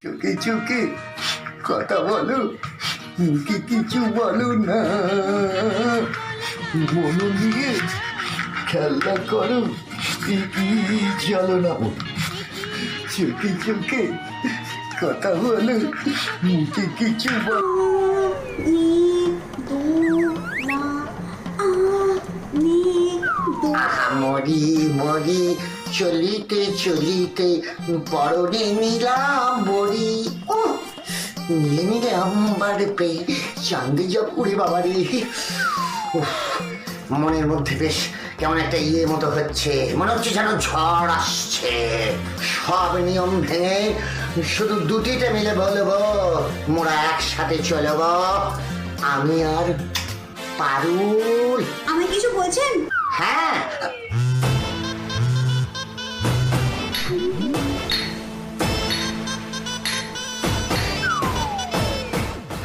চোখে চোখে কথা বলো, মুখে কিছু বলো না, মন নিয়ে খেলা করো, চলো না। চোখে চোখে কথা বলো, মুখে কিছু বলো। মরি মরি চলিতে চলিতে পরনে নিলাম বড়ি। ও নিয়ে নিলে আম্বার পে চাঁদে জপুরে বাবারে। মনের মধ্যে বেশ কেমন একটা মতো হচ্ছে, মনে হচ্ছে যেন ঝড় আসছে। সব নিয়ম ভেঙে শুধু দুটিতে মিলে বলবো, মোরা একসাথে চলব, আমি আর পারুল। আমি কিছু বলছেন? হ্যাঁ,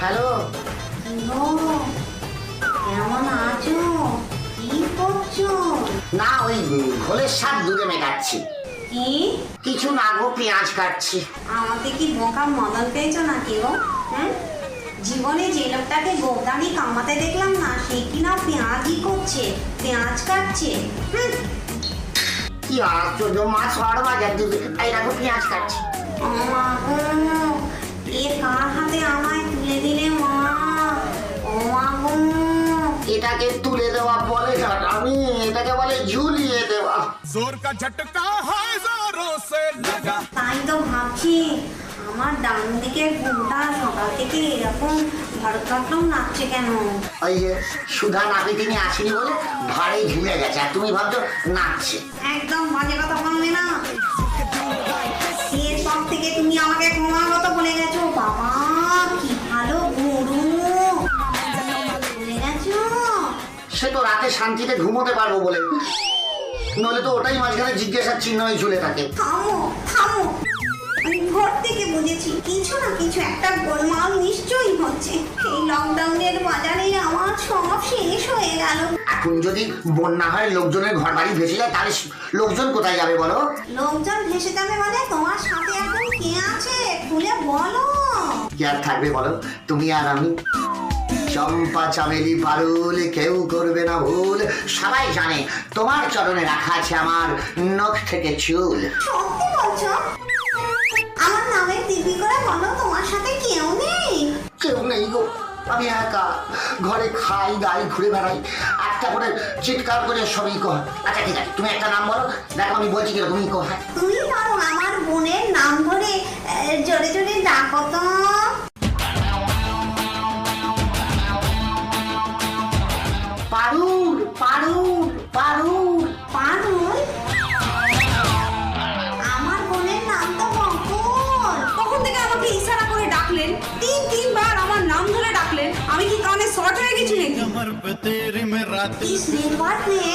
হ্যালো। কেমন আছো? কি করছো? না, ওই ঘোলের স্বাদ দুধে মেটাচ্ছি। কি? কিছু না গো, পেঁয়াজ কাটছি। আমাকে কি বোকা মদন পেয়েছো নাকি গো? জীবনে যে লোকটাকে গোবদানি কামাতে দেখলাম না, সে কিনা পেঁয়াজই করছে, পেঁয়াজ কাটছে। কি আশ্চর্য, মা ছড় বাজার দিবে, এই দেখো পেঁয়াজ কাটছি। এ কার হাতে আমায় তুলে দিলে মা? ও মা গো, এটাকে তুলে দেওয়া বলে না, আমি এটাকে বলে ঝুলিয়ে দেওয়া। जोर का झटका है जोरों से लगा। তাই তো ভাবছি, আমার ডান দিকের ঘুমটা সকাল থেকে এরকম ভারতনাট্যম নাচছে কেন? ওই যে সুধা নাপিতিনি আসেনি বলে ভারী ঝুলে গেছে, আর তুমি ভাবছো নাচছে। একদম বাজে কথা বলবে না। এরপর থেকে তুমি আমাকে ক্রমাগত বলে গেছো, বাবা কি ভালো গরু বলে গেছো। সে তো রাতে শান্তিতে ঘুমোতে পারবো বলে, নইলে তো ওটাই মাঝখানে জিজ্ঞাসার চিহ্ন হয়ে ঝুলে থাকে। থামো থামো, আমি ভোর থেকে বুঝেছি কিছু না কিছু একটা গোলমাল নিশ্চয়ই হচ্ছে। এই লকডাউনের বাজারে আমার সব শেষ হয়ে গেল। এখন যদি বন্যা হয়, লোকজনের ঘর বাড়ি ভেসে যায়, তাহলে লোকজন কোথায় যাবে বলো? লোকজন ভেসে যাবে মানে তোমার সাথে এখন কে আছে খুলে বলো। কি আর থাকবে বলো, তুমি আর আমি। চম্পা চামেলি পারুল, কেউ করবে না ভুল, সবাই জানে তোমার চরণে রাখা আছে আমার নখ থেকে চুল। সত্যি বলছো? আমার নামে দিব্যি করে বলো, তোমার সাথে কেউ নেই? কেউ নেই গো, আমি একা ঘরে খাই দাই ঘুরে বেড়াই, একটা করে চিৎকার করে সবই কহ। আচ্ছা ঠিক আছে, তুমি একটা নাম বলো, দেখো আমি বলছি কিনা, তুমি কহ। তুমি পারো আমার বোনের নাম ধরে জোরে জোরে ডাকো তো। পারুল পারুল পারুল পারুল? আমার বোনের নাম তো বকুল। তখন থেকে আমাকে ইশারা করে ডাকলেন, তিনবার আমার নাম ধরে ডাকলেন। আমি কি কানে শর্ট হয়ে গেছি নাকি? ইস নির্বাত নিয়ে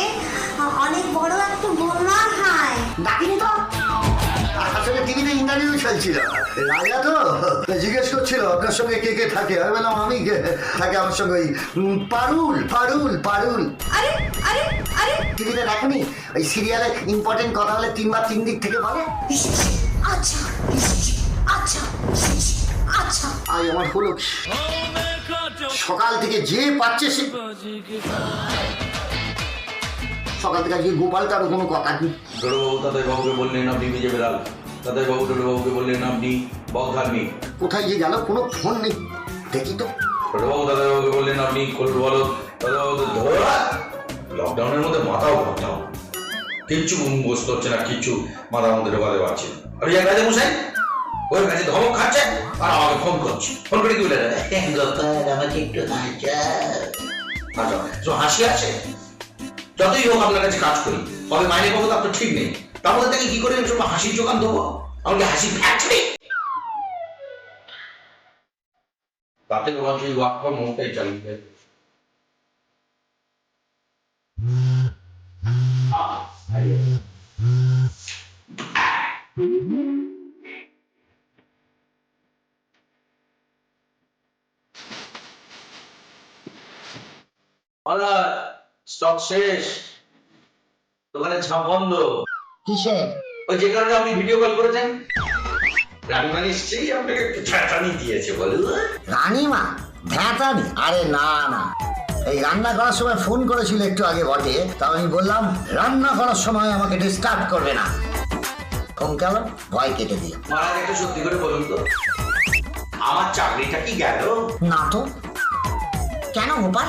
অনেক বড় একটা গোলমাল হয়। ডাকিনি তো, আসলে টিভিতে ইন্টারভিউ চলছিল, রাজা তো জিজ্ঞেস করছিল আপনার সঙ্গে কে কে থাকে, আমি বললাম আমি কে থাকে আমার সঙ্গে, ওই পারুল পারুল পারুল। আরে আরে আরে, টিভিতে দেখনি ওই সিরিয়ালে ইম্পর্টেন্ট কথা হলে তিনবার তিন দিক থেকে বলে। আচ্ছা আচ্ছা আচ্ছা। আজ আমার হলো সকাল থেকে যে পাচ্ছে সে, সকাল থেকে আজকে গোপাল তার কোনো কথা নেই। ছোটবাবু তাদের বাবুকে বললেন আপনি বিজেপি দাল, তাদের বাবু ছোটবাবুকে বললেন আপনি বকধার্মিক। কোথায় যে গেল, কোনো ফোন নেই, দেখি তো। ছোটবাবু তাদের বাবুকে বললেন আপনি খোলর বলো, তাদের বাবু ধরা লকডাউনের মধ্যে মাথাও ঘটাও, কিচ্ছু বসতে হচ্ছে না, কিচ্ছু মাথার মধ্যে ঢোকাতে পারছি না। আমি এক কাজে বসাই, ওর কাছে ধমক খাচ্ছে আর আমাকে ফোন করছি, ফোন করে কি বলে আমাকে একটু আচ্ছা হাসি আছে। যতই হোক আপনার কাছে কাজ করি, তবে মাইনে পাবো তো আপনার ঠিক নেই, তার মধ্যে থেকে কি করে হাসির যোগান দেবো? আমাকে হাসি ফ্যাক্টরি তার থেকে ভাবছি ওয়ার্ক ফ্রম হোমটাই চালিয়ে দেয়। স্টক শেষ, দোকানে ছাপ বন্ধ। কিসে? ওই যে কারণে আপনি ভিডিও কল করেছেন। রানীমা নিশ্চয়ই আপনাকে একটু ঝাঁটানি দিয়েছে বলুন। রানীমা ধ্যাতানি? আরে না না, এই রান্না করার সময় ফোন করেছিল একটু আগে বটে, তা আমি বললাম রান্না করার সময় আমাকে ডিস্টার্ব করবে না। ফোন গেল, ভয় কেটে দিল। মহারাজ একটু সত্যি করে বলুন তো, আমার চাকরিটা কি গেল? না তো, কেন গোপাল?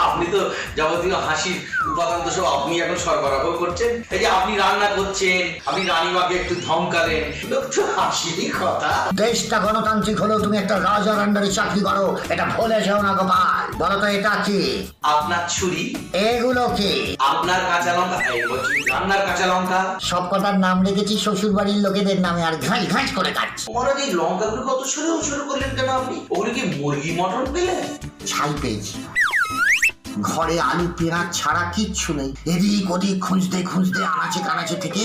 আপনি তো যাবতীয় হাসির উপাদান তো সব আপনি এখন সরবরাহ করছেন। এই যে আপনি রান্না করছেন, আপনি রানীমাকে একটু ধমকালেন, লোক তো হাসিরই কথা। দেশটা গণতান্ত্রিক হলেও তুমি একটা রাজার আন্ডারে চাকরি করো, এটা ভুলে যাও না গোপাল। বলো তো এটা কি? আপনার ছুরি, এগুলো কি? আপনার কাঁচা লঙ্কা, এই বলছি রান্নার কাঁচা লঙ্কা। সব কটার নাম রেখেছি শ্বশুর বাড়ির লোকেদের নামে, আর ঘাঁচ ঘাঁচ করে কাটছি। মহারাজ এই লঙ্কাগুলো কত শুরু করলেন কেন আপনি? ওগুলো কি মুরগি মটন পেলেন? ছাই পেয়েছি, ঘরে আলু পেঁয়াজ ছাড়া কিচ্ছু নেই। এদিক ওদিক খুঁজতে খুঁজতে আনাচে কানাচে থেকে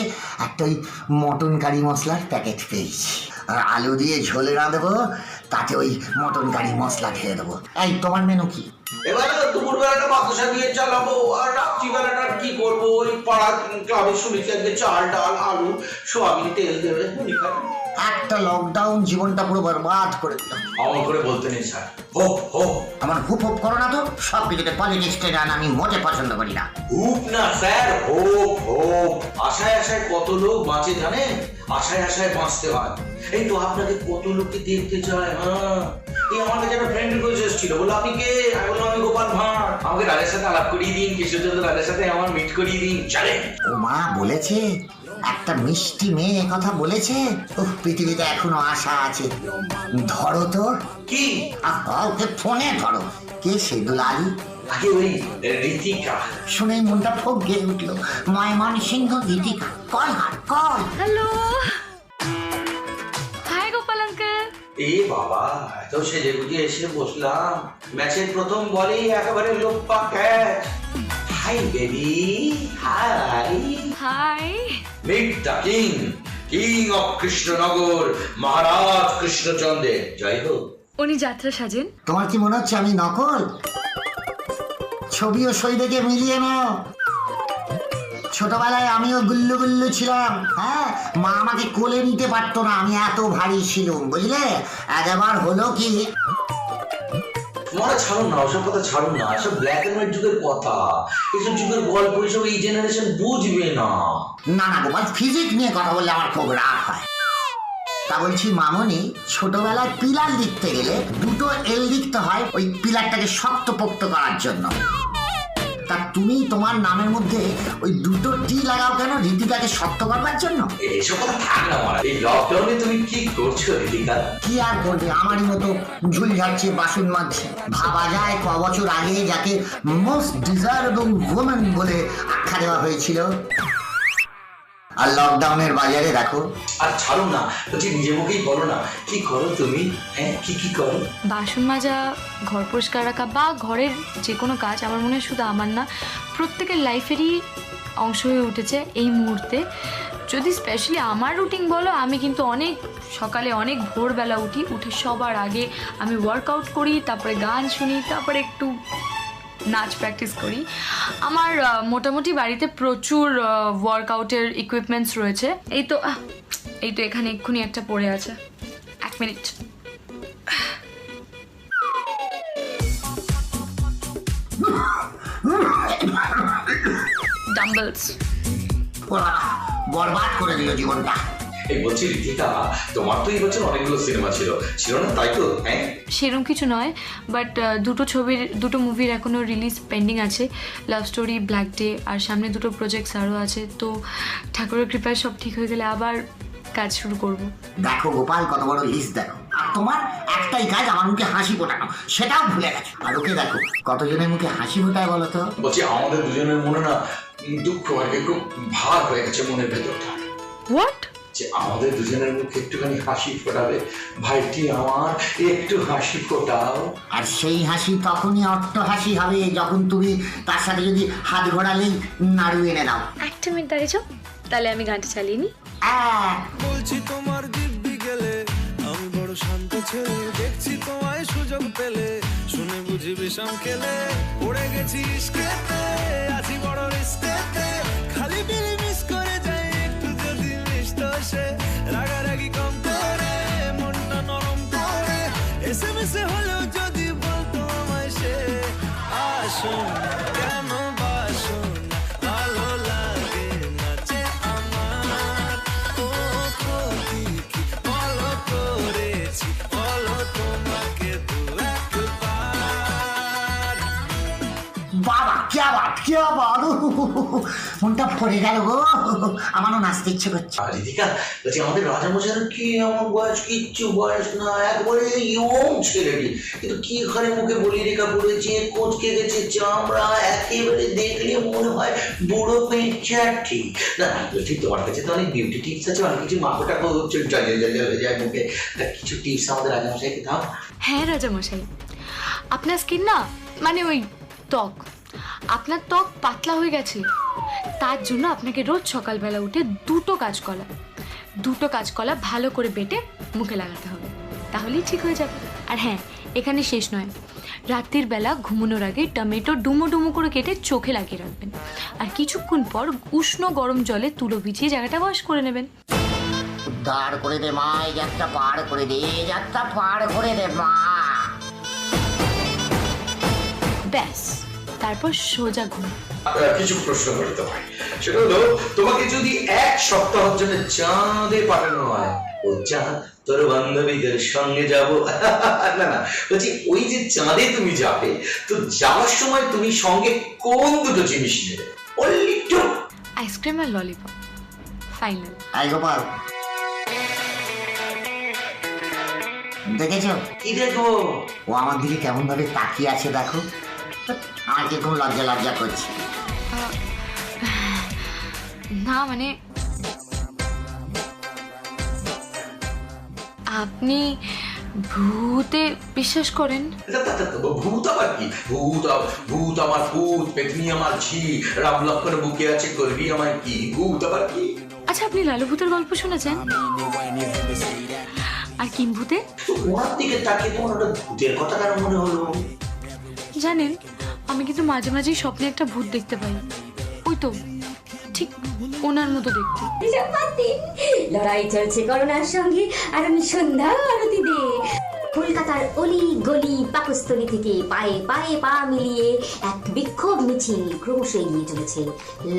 একটা ওই মটন কারি মশলার প্যাকেট পেয়েছি। আর আলু দিয়ে ঝোলে রাঁধবো, তাতে ওই মটন কারি মশলা ঢেলে দেবো। এই তোমার মেনু কি? এবারে তো দুপুর বেলাটা বাতাসা দিয়ে চালাবো, আর রাত্রি বেলাটা কি করবো? ওই পাড়া ক্লাবে শুনেছি আজকে চাল ডাল আলু সোয়াবিন তেল দেবে। একটা লকডাউন জীবনটা পুরো বরবাদ করে দিল। অমন করে বলতে নেই স্যার। হোপ হোপ, আমার হুপ হুপ করো না তো, সব কিছুতে পলিটিক্স টান আমি মোটে পছন্দ করি না। হুপ না স্যার, হোপ হোপ। আশায় আশায় কত লোক বাঁচে জানেন? আশায় আশায় বাঁচতে হয়। এই তো আপনাকে কত লোককে দেখতে চায়। হ্যাঁ, এই আমার কাছে একটা ফ্রেন্ড রিকোয়েস্ট এসেছিল, বললো আপনি কে? আমি বললাম আমি গোপাল ভাঁড়, আমাকে রাজের সাথে আলাপ করিয়ে দিন, কিশোরচন্দ্র রাজের সাথে আমার মিট করিয়ে দিন। চলে। ও মা বলেছে, একটা মিষ্টি মেয়ে কথা বলেছে। পৃথিবীতে এখনো আশা আছে। ধরো তো। কি? ওকে ফোনে ধরো। কে সে দুলালি? আগে ওই রীতিকা। শুনে মনটা খুব গেয়ে উঠলো। ময়মনসিংহ রীতিকা, কল হাট call. Hello, hi Gopal uncle. এ বাবা, এত সেজে গুজে এসে বসলাম, ম্যাচের প্রথম বলেই একেবারে লোপ্পা catch. Hi baby, hi hi. Meet the king, king of Krishnanagar, Maharaj কৃষ্ণচন্দ্রের জয় হোক। উনি যাত্রা সাজেন। তোমার কি মনে হচ্ছে আমি নকল? ছবি ও সই দেখে মিলিয়ে নাও। ছোটবেলায় আমিও গুল্লু গুল্লু ছিলাম। হ্যাঁ, মা আমাকে কোলে নিতে পারতো না, আমি এত ভারী ছিলাম, বুঝলে? একবার হলো কি, মনে ছাড়ুন না, ওসব কথা ছাড়ুন না, এসব ব্ল্যাক এন্ড হোয়াইট যুগের কথা, এসব যুগের গল্প এসব এই জেনারেশন বুঝবে না। না না গোপাল, ফিজিক্স নিয়ে কথা বললে আমার খুব রাগ হয়। তা বলছি মামনি, ছোটবেলায় পিলার লিখতে গেলে দুটো এল লিখতে হয় ওই পিলারটাকে শক্তপোক্ত করার জন্য। তা তুমি তোমার নামের মধ্যে ওই দুটো টি লাগাও কেন? রীতিকাকে শক্ত করবার জন্য? এইসব কথা থাক না মারা। এই লকডাউনে তুমি কি করছো রীতিকা? কি আর করবে, আমারই মতো ঝুল ঝাড়ছে বাসন মাজছে। ভাবা যায় ক বছর আগে যাকে মোস্ট ডিজায়ারেবল ওমেন বলে আখ্যা দেওয়া হয়েছিল, আর লকডাউনের বাজারে দেখো। আর ছাড়ুন না, বলছি নিজের মুখেই বলো না, কি করো তুমি? হ্যাঁ, কি করো? বাসন মাজা, ঘর পরিষ্কার রাখা বা ঘরের যে কোনো কাজ আমার মনে হয় শুধু আমার না, প্রত্যেকের লাইফেরই অংশ হয়ে উঠেছে এই মুহূর্তে। যদি স্পেশালি আমার রুটিন বলো, আমি কিন্তু অনেক সকালে অনেক ভোরবেলা উঠে সবার আগে আমি ওয়ার্কআউট করি, তারপরে গান শুনি, তারপরে একটু নাচ প্র্যাকটিস করি। আমার মোটামুটি বাড়িতে প্রচুর ওয়ার্কআউটের ইকুইপমেন্টস রয়েছে। এই তো এখানে এক্ষুনি একটা পড়ে আছে, 1 মিনিট। ডাম্বলস। বরবাদ করে দিল জীবনটা। এই বলছি রীতিকা, তোমার তো এই বছর অনেকগুলো সিনেমা ছিল না, তাই তো? হ্যাঁ, সেরকম কিছু নয়, বাট দুটো মুভির এখনও রিলিজ পেন্ডিং আছে, লাভ স্টোরি, ব্ল্যাক ডে, আর সামনে দুটো প্রজেক্টস আরও আছে। তো ঠাকুরের কৃপায় সব ঠিক হয়ে গেলে আবার কাজ শুরু করব। দেখো গোপাল, কত বড় লিস্ট দেখো। আর তোমার একটাই কাজ, আমার মুখে হাসি ফোটানো, সেটাও ভুলে গেছো। আর ওকে দেখো কতজনের মুখে হাসি ফোটায় বলো তো। বলছি আমাদের দুজনের মনে না দুঃখ আর একটু ভার হয়ে গেছে মনের ভেতরটা। হোয়াট? যে আমাদের দুজনের মুখে একটুখানি হাসি ফোটাবে, ভাইটি আমার একটু হাসি ফোটাও। আর সেই হাসি তখনই অট্ট হাসি হবে যখন তুমি তার সাথে যদি হাত ঘোরালেই নাড়ু এনে দাও। 1 মিনিট দাঁড়িয়েছ, তাহলে আমি গানটা চালিয়ে নিই। বলছি তোমার দিব্যি গেলে আমি বড় শান্ত ছেলে, দেখছি তোমায় সুযোগ পেলে শুনে বুঝি বিষম খেলে, পড়ে গেছি ইস্কেতে, আছি বড় রিস্কেতে, খালি বিলি মিস করে যাই একটু যদি মিষ্ট সে, রাগারাগি কম করে আটকে আবার মনটা ভরে গেল গো, আমারও নাচতে ইচ্ছে করছে। আর রিতিকা বলছি আমাদের রাজামশাইয়ের কি আমার বয়স, কিচ্ছু বয়স না, একবারে ইয়ং ছেলেটি, কিন্তু কি ঘরে মুখে বলি রেখা পড়েছে, কোচকে গেছে চামড়া, একেবারে দেখলে মনে হয় বুড়ো পেঁচাটি। না ঠিক, তোমার কাছে তো অনেক বিউটি টিপস আছে, অনেক কিছু মাখো টাকো হয়ে যায় মুখে, কিছু টিপস আমাদের রাজামশাইকে দাও। হ্যাঁ রাজামশাই, আপনার স্কিন না মানে ওই ত্বক, আপনার ত্বক পাতলা হয়ে গেছে, তার জন্য আপনাকে রোজ সকালবেলা উঠে দুটো কাঁচকলা ভালো করে বেটে মুখে লাগাতে হবে, তাহলেই ঠিক হয়ে যাবে। আর হ্যাঁ, এখানে শেষ নয়, রাত্রির বেলা ঘুমানোর আগে টমেটো ডুমো ডুমো করে কেটে চোখে লাগিয়ে রাখবেন, আর কিছুক্ষণ পর উষ্ণ গরম জলে তুলো ভিজিয়ে জায়গাটা ওয়াশ করে নেবেন। দাঁড় করে দে মা, এই যাত্রা পার করে দে, যাত্রা পার করে দে মা। ব্যাস, তারপর সোজা ঘুম। কিছু প্রশ্ন করতে হয়, সেটা হলো তোমাকে যদি 1 সপ্তাহের জন্য চাঁদে পাঠানো হয়, ও চাঁদ তোর বান্ধবীদের সঙ্গে যাব, না না বলছি ওই যে চাঁদে তুমি যাবে, তো যাওয়ার সময় তুমি সঙ্গে কোন দুটো জিনিস নেবে? অনলি 2। আইসক্রিম আর ললিপপ, ফাইনাল। আই গোপাল, দেখেছো? কি দেখো? ও আমার দিকে কেমন ভাবে তাকিয়ে আছে দেখো, আমার কিরকম লজ্জা করছে। না মানে আপনি ভূতে বিশ্বাস করেন? ভূত আবার কি? ভূত আমার ভূত, পেতনি আমার ঝি, রাম লক্ষ্মণ বুকে আছে, করবি আমার কি? ভূত আবার কি? আচ্ছা, আপনি লালু ভূতের গল্প শুনেছেন? আর কিম ভূতে? ওনার দিকে তাকিয়ে তোমার ওটা ভূতের কথা কারণ মনে হলো? জানেন, আমি কিন্তু মাঝে মাঝেই স্বপ্নে একটা ভূত দেখতে পাই, ওই তো ঠিক ওনার মতো দেখতে। লড়াই চলছে করোনার সঙ্গে, আর আমি সন্ধ্যা আরতি দে কলকাতার অলি গলি পাকস্থলী থেকে পায়ে পায়ে পা মিলিয়ে এক বিক্ষোভ মিছিল ক্রমশ এগিয়ে চলেছে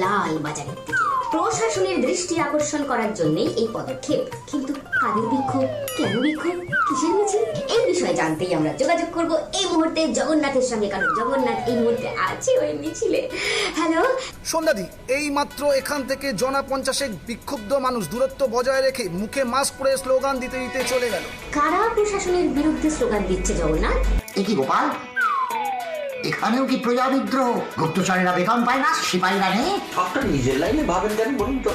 লাল বাজারের দিকে। প্রশাসনের দৃষ্টি আকর্ষণ করার জন্যই এই পদক্ষেপ, কিন্তু কাদের বিক্ষোভ, কেন বিক্ষোভ, কিসের মিছিল, এই বিষয়ে জানতেই আমরা যোগাযোগ করব এই মুহূর্তে জগন্নাথের সঙ্গে, কারণ জগন্নাথ এই মুহূর্তে আছে ওই মিছিলে। হ্যালো সন্ধ্যাদি, এই মাত্র এখান থেকে জনা 50 বিক্ষুব্ধ মানুষ দূরত্ব বজায় রেখে মুখে মাস্ক পরে স্লোগান দিতে দিতে চলে গেল। কারা প্রশাসনের বিরুদ্ধে স্লোগান দিচ্ছে জগন্নাথ? এ কি গোপাল, এখানেও কি প্রজা বিদ্রোহ? গুপ্তচরেরা বেতন পায় না, সিপাহীরা নেই? আপনার নিজের লাইনে ভাবেন কেন বলুন তো?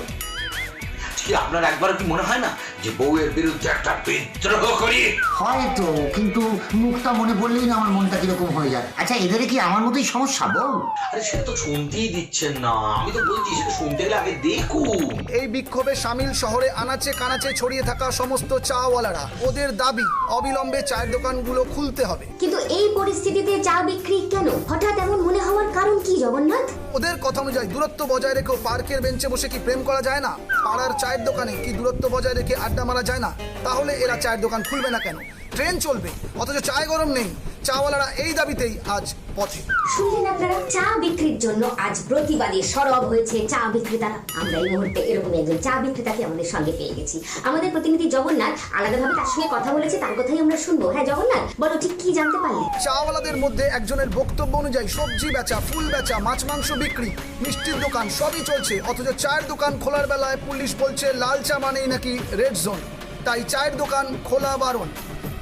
কি আপনার একবার কি মনে হয় না যে বউয়ের বিরুদ্ধে একটা বিদ্রোহ করি? হয়তো, কিন্তু মুখটা মনে পড়লেই না আমার মনটা কিরকম হয়ে যায়। আচ্ছা, এদের কি আমার মতোই সমস্যা বউ? আরে সেটা তো শুনতেই দিচ্ছেন না, আমি তো বলছি সেটা শুনতে গেলে আগে দেখুন। এই বিক্ষোভে সামিল শহরে আনাচে কানাচে ছড়িয়ে থাকা সমস্ত চাওয়ালারা, ওদের দাবি অবিলম্বে চায়ের দোকানগুলো খুলতে হবে। কিন্তু এই পরিস্থিতিতে চা বিক্রি কেন হঠাৎ এমন মনে হওয়ার কারণ কি জগন্নাথ? ওদের কথা অনুযায়ী দূরত্ব বজায় রেখেও পার্কের বেঞ্চে বসে কি প্রেম করা যায় না? পাড়ার চায়ের দোকানে কি দূরত্ব বজায় রেখে আড্ডা মারা যায় না? তাহলে এরা চায়ের দোকান খুলবে না কেন? ট্রেন চলবে অথচ চায় গরম নেই। চাওয়ালারা এই দাবিতেই আজ পথে। শুনলেন আপনারা, চা বিক্রির জন্য আজ প্রতিবাদী সরব হয়েছে চা বিক্রেতারা। আমরা এই মুহূর্তে এরকম একজন চা বিক্রেতাকে আমাদের সঙ্গে পেয়ে গেছি। আমাদের প্রতিনিধি জগন্নাথ আলাদাভাবে তার সঙ্গে কথা বলেছে, তার কথাই আমরা শুনবো। হ্যাঁ জগন্নাথ, বলো ঠিক কি জানতে পারলে? চাওয়ালাদের মধ্যে একজনের বক্তব্য অনুযায়ী সবজি বেচা, ফুল বেচা, মাছ মাংস বিক্রি, মিষ্টির দোকান সবই চলছে, অথচ চায়ের দোকান খোলার বেলায় পুলিশ বলছে লাল চা মানেই নাকি রেড জোন, তাই চায়ের দোকান খোলা বারণ।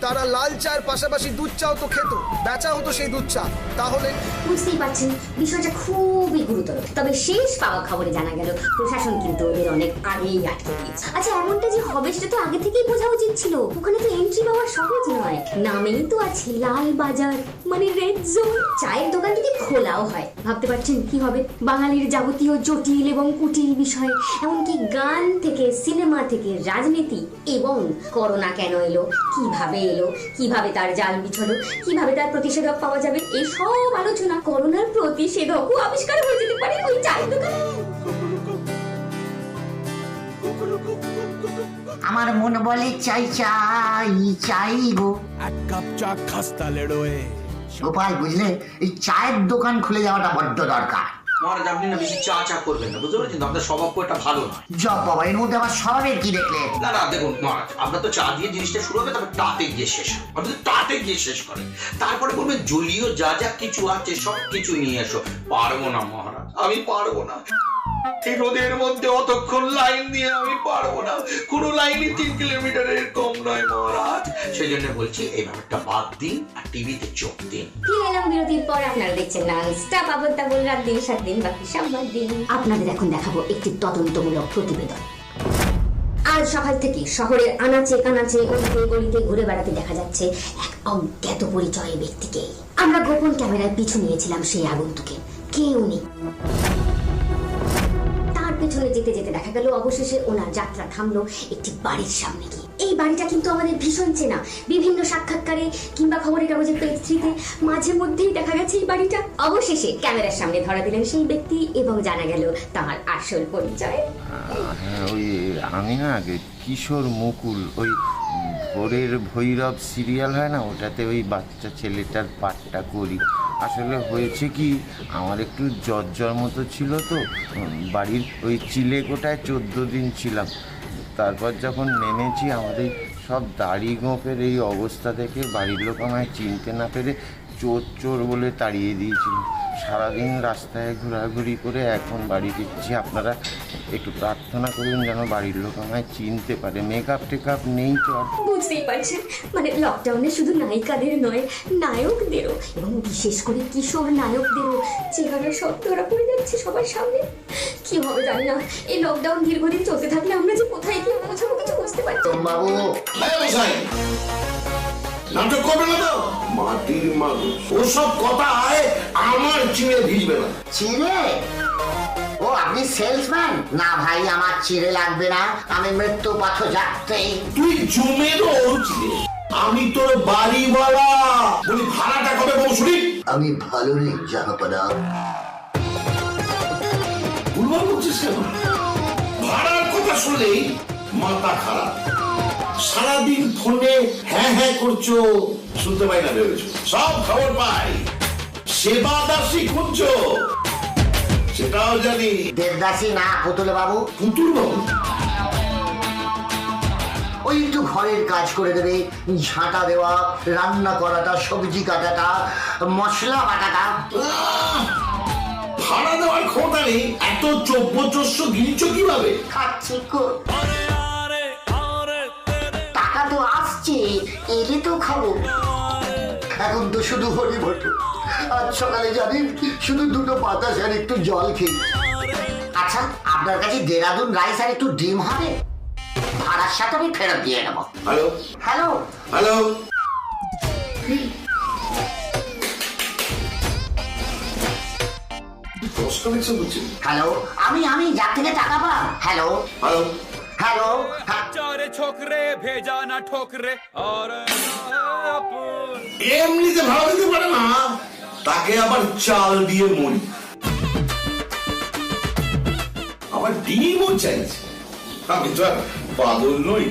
তারা লাল চায়ের পাশাপাশি দুধ চাও তো খেত, বেচা হতো সেই দুধ চা। তাহলে বুঝতেই পারছেন বিষয়টা খুবই গুরুতর। তবে শেষ পাওয়া খবরে জানা গেল প্রশাসন কিন্তু ওদের অনেক আগেই আটকে দিয়েছে। আচ্ছা, এমনটা যে হবে সেটা তো আগে থেকেই বোঝা উচিত ছিল। ওখানে তো এন্ট্রি পাওয়া সহজ নয়, নামেই তো আছে লাল বাজার মানে রেড জোন। চায়ের দোকান যদি খোলাও হয়, ভাবতে পারছেন কি হবে? বাঙালির যাবতীয় জটিল এবং কুটিল বিষয়, এমনকি গান থেকে সিনেমা থেকে রাজনীতি এবং করোনা কেন এলো, কিভাবে এলো, কিভাবে তার জাল বিছলো, কিভাবে তার প্রতিষেধক পাওয়া যাবে, এই সব আলোচনা। করোনার প্রতিষেধকও আবিষ্কার হয়ে যেতে পারে ওই চায়ের দোকানে। আমার মন বলে চাই চাই চাই গো। এক কাপ চা খাস্তা লেড়োয়ে। গোপাল বুঝলে, এই চায়ের দোকান খুলে যাওয়াটা বড্ড দরকার। মহারাজ আপনি না বেশি চা চা করবেন না, বুঝতে পেরেছেন? আপনার স্বভাব খুব একটা ভালো না। জব বাবা, এর মধ্যে আবার স্বভাবের কি দেখলে? না না দেখুন মহারাজ, আপনার তো চা দিয়ে জিনিসটা শুরু হবে, তারপর তাতে গিয়ে শেষ হবে। আপনি তো তাতে গিয়ে শেষ করেন, তারপরে বলবেন জলীয় যা যা কিছু আছে সব কিছু নিয়ে এসো। পারবো না মহারাজ, আমি পারবো না। এই রোদের মধ্যে অতক্ষণ লাইন দিয়ে আমি পারবো না। কোনো লাইনই 3 কিলোমিটারের কম নয় মহারাজ। সেই জন্য বলছি এই ব্যাপারটা বাদ দিন আর টিভিতে চোখ দিন। ফিরে এলাম বিরতির পর। আপনারা দেখছেন ননস্টপ আবল তাবল, রাত দিন 7 দিন, বাকি সব বাদ দিন। আপনাদের এখন দেখাবো একটি তদন্তমূলক প্রতিবেদন। আজ সকাল থেকে শহরের আনাচে কানাচে গলিতে গলিতে ঘুরে বেড়াতে দেখা যাচ্ছে এক অজ্ঞাত পরিচয় ব্যক্তিকে। আমরা গোপন ক্যামেরায় পিছু নিয়েছিলাম সেই আগন্তুকে। কেউ নেই। তার পেছনে যেতে যেতে দেখা গেল অবশেষে ওনার যাত্রা থামলো একটি বাড়ির সামনে গিয়ে। এই বাড়িটা কিন্তু আমাদের ভীষণ চেনা। বিভিন্ন সাক্ষাৎকারে কিংবা খবরের কাগজের পেজ 3-তে মাঝে মধ্যেই দেখা গেছে এই বাড়িটা। অবশেষে ক্যামেরার সামনে ধরা দিলেন সেই ব্যক্তি এবং জানা গেল তার আসল পরিচয়। হ্যাঁ, ওই আমি না কিশোর মুকুল, ওই ভোরের ভৈরব সিরিয়াল হয় না, ওটাতে ওই বাচ্চা ছেলেটার পাঠটা করি। আসলে হয়েছে কি, আমার একটু জ্বর মতো ছিল, তো বাড়ির ওই চিলেকোটায় 14 দিন ছিলাম। তারপর যখন নেমেছি, আমাদের সব দাড়ি গোঁফের এই অবস্থা দেখে বাড়ির লোক আমায় চিনতে না পেরে চোর বলে তাড়িয়ে দিয়েছিল। সারাদিন রাস্তায় ঘোরাঘুরি করে এখন বাড়ি ফিরছি। আপনারা একটু প্রার্থনা করুন যেন বাড়ির লোক আমায় চিনতে পারে। মেকআপ টেকআপ নেই তো আর। বুঝতেই পারছেন, মানে লকডাউনে শুধু নায়িকাদের নয়, নায়কদেরও এবং বিশেষ করে কিশোর নায়কদেরও চেহারা সব ধরা পড়ে যাচ্ছে সবার সামনে। কি হবে জানি না। এই লকডাউন দীর্ঘদিন চলতে থাকলে আমরা যে কোথায় গিয়ে পৌঁছাবো কিছু বুঝতে পারছি না। বাবু, নাটক করবে না তো? মাটির মানুষ, ওসব কথায় আমার চিড়ে ভিজবে না। চিড়ে? ও আপনি সেলসম্যান? না ভাই, আমার চিড়ে লাগবে না, আমি মৃত্যু পথ যাত্রী। তুই জমেরও চিড়ে, আমি তোর বাড়িওয়ালা। বলি ভাড়াটা কবে বসবি? আমি ভালো নেই জাহাপনা। ভুলভাল বলছিস কেন? ভাড়ার কথা শুনলেই মাথা খারাপ। সারাদিন ফোনে হ্যাঁ হ্যাঁ করছো, শুনতে পাই না ভেবেছো? সব খবর পাই। সেবা দাসী খুঁজছো, সেটাও জানি। দেবদাসী না পুতুল বাবু। পুতুল বাবু? ওই একটু ঘরের কাজ করে দেবে, ঝাঁটা দেওয়া, রান্না করাটা, সবজি কাটাটা, মশলা বাটাটা। ভাড়া দেওয়ার ক্ষমতা নেই, এত চব্য-চস্য গিলছো কিভাবে? খাচ্ছি টাকা তো আসছে, এলে তো খাবো। এখন তো শুধু হরি ভটু। আজ সকালে জানেন শুধু 2টো বাতাস আর একটু জল খেয়ে। আচ্ছা, আপনার কাছে দেরাদুন রাইস আর একটু ডিম হবে? ভাড়ার সাথে আমি ফেরত দিয়ে নেবো। হ্যালো হ্যালো হ্যালো, হ্যালো, আমি যার থেকে টাকা পান। Hello hello hello. चारे छोकरे भेजा ना ठोकरे और এমনিতে ভাড়া দিতে পারে না, তাকে আবার চাল দিয়ে মরি। আবার ডিমও চাইছে। আমি তো আর পাগল নই।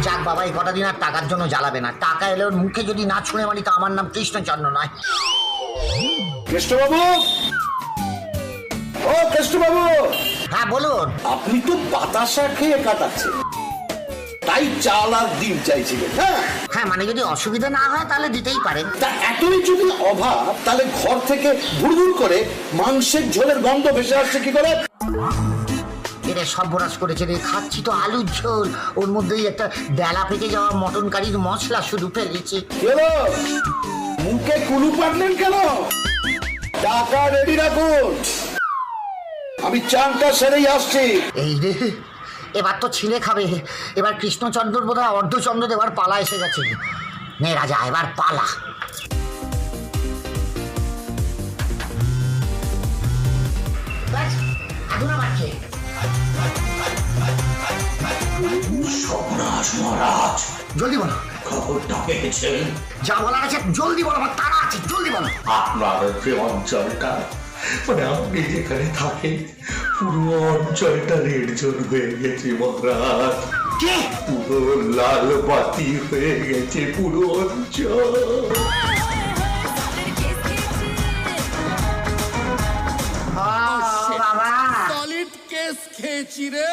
যাক বাবা, এই কটা দিন আর টাকার জন্য জ্বালাবে না। টাকা এলে ওর মুখে যদি না ছুঁড়ে মারি, তো আমার নাম কৃষ্ণচন্দ্র নয়। কৃষ্ণবাবু, ও কৃষ্ণবাবু, হ্যাঁ বলুন। আপনি তো বাতাসা খেয়ে কাটাচ্ছেন, তাই চাল আর ডিম চাইছিলেন? হ্যাঁ মানে যদি অসুবিধা না হয় তাহলে দিতেই পারেন। তা এতই যদি অভাব, তাহলে ঘর থেকে ভুড়ভুড় করে মাংসের ঝোলের গন্ধ ভেসে আসছে কি করে? এটা সর্বনাশ করেছে রে। খাচ্ছি তো আলুর ঝোল, ওর মধ্যেই একটা ডেলা পেকে যাওয়া মটন কারির মশলা শুধু ফেলেছি। মুখে কুলু পাটলেন কেন? টাকা রেডি রাখুন, আমি চানটা সেরেই আসছি। এই রে, এবার তো ছিলে খাবে। এবার কৃষ্ণচন্দ্র বোধহয় অর্ধচন্দ্র দেবার পালা এসে গেছে। নে রাজা, এবার পালা। সর্বনাশ মহারাজ, জলদি বলো। খবরটা পেয়েছেন? যা বলার আছে জলদি বলো, আমার তাড়া আছে, জলদি বলো। আপনার যে অঞ্চলটা, মানে আপনি যেখানে থাকেন পুরো অঞ্চলটা রেড জোন হয়ে গেছে মহারাজ। পুরো লাল বাতি হয়ে গেছে পুরো অঞ্চল। সলিড কেস খেয়েছি রে।